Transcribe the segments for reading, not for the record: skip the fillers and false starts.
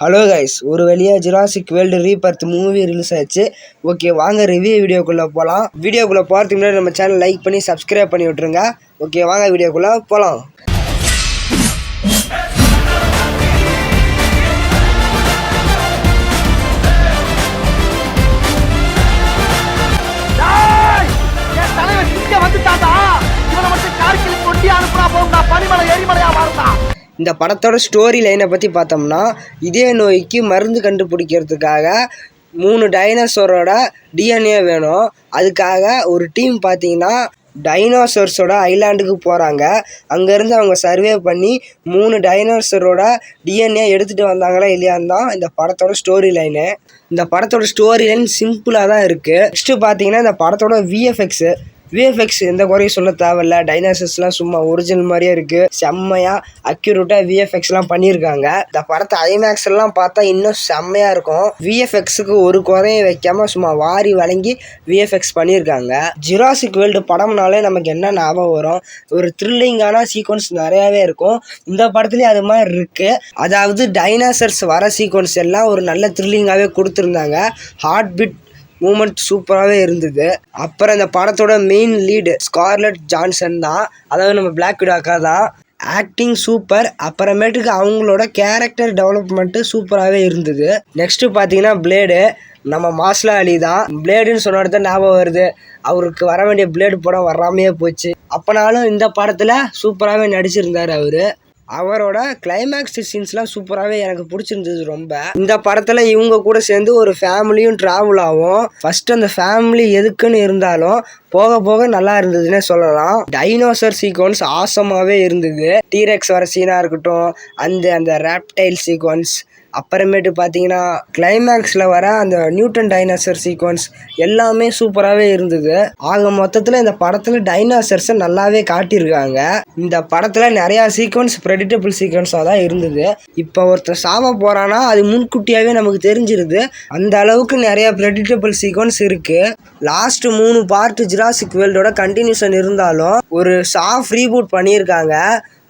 Hello guys, ஒரு வழியாக Jurassic world Rebirth movie release ஆச்சு. ஓகே, வாங்க ரிவ்யூ வீடியோக்குள்ளே போகலாம். வீடியோக்குள்ளே போகிறதுக்கு முன்னாடி நம்ம சேனல் லைக் பண்ணி சப்ஸ்கிரைப் பண்ணி விட்ருங்க. ஓகே, வாங்க வீடியோக்குள்ளே போகலாம். இந்த படத்தோட ஸ்டோரி லைனை பற்றி பார்த்தோம்னா, இதய நோய்க்கு மருந்து கண்டுபிடிக்கிறதுக்காக 3 டைனோசரோட டிஎன்ஏ வேணும். அதுக்காக ஒரு டீம் பார்த்தீங்கன்னா டைனோசர்ஸோட ஐலாண்டுக்கு போகிறாங்க. அங்கேருந்து அவங்க சர்வே பண்ணி 3 டைனோசரோட டிஎன்ஏ எடுத்துகிட்டு வந்தாங்களா இல்லையான்னு தான் இந்த படத்தோட ஸ்டோரி லைனு. இந்த படத்தோட ஸ்டோரி லைன் சிம்பிளாக தான் இருக்குது. நெக்ஸ்ட்டு பார்த்தீங்கன்னா இந்த படத்தோட விஎஃப்எக்ஸ் எந்த குறையும் சொல்ல தேவையில்ல. டைனோசர்ஸ்லாம் சும்மா ஒரிஜினல் மாதிரியே இருக்குது. செம்மையாக அக்யூரேட்டாக விஎஃப்எக்ஸ்லாம் பண்ணியிருக்காங்க. இந்த படத்தை ஐமேக்ஸ்லாம் பார்த்தா இன்னும் செம்மையாக இருக்கும். விஎஃப்எக்ஸுக்கு ஒரு குறையும் வைக்காமல் சும்மா வாரி வழங்கி விஎஃப்எக்ஸ் பண்ணியிருக்காங்க. ஜுராசிக் வேர்ல்டு படம்னாலே நமக்கு என்ன ஞாபகம் வரும்? ஒரு த்ரில்லிங்கான சீக்வன்ஸ் நிறையாவே இருக்கும். இந்த படத்துலேயும் அது மாதிரி இருக்குது. அதாவது டைனோசர்ஸ் வர சீக்வன்ஸ் எல்லாம் ஒரு நல்ல த்ரில்லிங்காகவே கொடுத்துருந்தாங்க. ஹார்ட் பீட் மூமெண்ட் சூப்பராகவே இருந்தது. அப்புறம் இந்த படத்தோட மெயின் லீடு ஸ்கார்லெட் ஜான்சன் தான். அதாவது நம்ம பிளாக் விடோ அக்கா தான். Acting super. அப்புறமேட்டுக்கு அவங்களோட கேரக்டர் டெவலப்மெண்ட்டு சூப்பராகவே இருந்தது. நெக்ஸ்ட்டு பார்த்தீங்கன்னா பிளேடு நம்ம மாஸ்லா அலி தான். பிளேடுன்னு சொன்ன தான் ஞாபகம் வருது. அவருக்கு வர வேண்டிய பிளேடு படம் வராமையே போச்சு. அப்போனாலும் இந்த படத்தில் சூப்பராகவே நடிச்சிருந்தார் அவரோட கிளைமேக்ஸ் சீன்ஸ்லாம் சூப்பராகவே எனக்கு பிடிச்சிருந்தது ரொம்ப. இந்த படத்தில் இவங்க கூட சேர்ந்து ஒரு ஃபேமிலியும் ட்ராவல் ஆகும். ஃபர்ஸ்ட் அந்த ஃபேமிலி எதுக்குன்னு இருந்தாலும் போக போக நல்லா இருந்ததுன்னே சொல்லலாம். டைனோசர் சீக்வன்ஸ் ஆசமாகவே இருந்தது. டீரெக்ஸ் வர சீனாக இருக்கட்டும், அந்த ராப்டைல் சீக்வன்ஸ், அப்புறமேட்டு பார்த்தீங்கன்னா கிளைமேக்ஸில் வர அந்த நியூட்டன் டைனோசர் சீக்வன்ஸ் எல்லாமே சூப்பராகவே இருந்தது. ஆக மொத்தத்தில் இந்த படத்தில் டைனோசர்ஸை நல்லாவே காட்டியிருக்காங்க. இந்த படத்தில் நிறையா சீக்வன்ஸ் ப்ரெடிக்டபிள் சீக்வன்ஸாக தான் இருந்தது. இப்போ ஒருத்தர் சாவ போகிறான்னா அது முன்கூட்டியாகவே நமக்கு தெரிஞ்சிருது. அந்த அளவுக்கு நிறையா ப்ரெடிக்டபிள் சீக்வன்ஸ் இருக்குது. லாஸ்ட்டு 3 பார்ட் ஜுராசிக் வேர்ல்டோட கண்டினியூஷன் இருந்தாலும் ஒரு சாஃப்ட் ரீபூட் பண்ணியிருக்காங்க.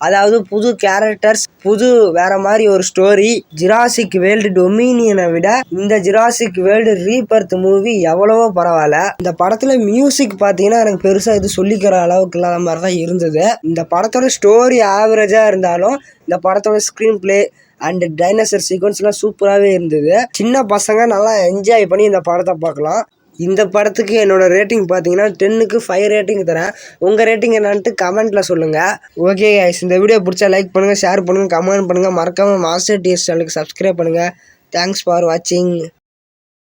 அதாவது புது கேரக்டர்ஸ், வேற மாதிரி ஒரு ஸ்டோரி. ஜுராசிக் வேர்ல்டு டொமினியனை விட இந்த ஜுராசிக் வேர்ல்டு ரீபர்த் மூவி எவ்வளவோ பரவாயில்ல. இந்த படத்துல மியூசிக் பார்த்தீங்கன்னா எனக்கு பெருசா இது சொல்லிக்கிற அளவுக்கு இல்லாத மாதிரி தான் இருந்தது. இந்த படத்தோட ஸ்டோரி ஆவரேஜா இருந்தாலும் இந்த படத்தோட ஸ்க்ரீன் பிளே அண்ட் டைனோசர் சீக்வன்ஸ்லாம் சூப்பராகவே இருந்தது. சின்ன பசங்க நல்லா என்ஜாய் பண்ணி இந்த படத்தை பார்க்கலாம். இந்த படத்துக்கு என்னோட ரேட்டிங் பார்த்தீங்கன்னா 10க்கு 5 ரேட்டிங் தரேன். உங்கள் ரேட்டிங் என்னான்ட்டு கமெண்ட்டில் சொல்லுங்கள். ஓகே கைஸ், இந்த வீடியோ பிடிச்சா லைக் பண்ணுங்கள், ஷேர் பண்ணுங்கள், கமெண்ட் பண்ணுங்கள். மறக்காமல் மாஸ்டர் டிஎஸ் சேனலுக்கு சப்ஸ்கிரைப் பண்ணுங்கள். தேங்க்ஸ் ஃபார் வாட்சிங்.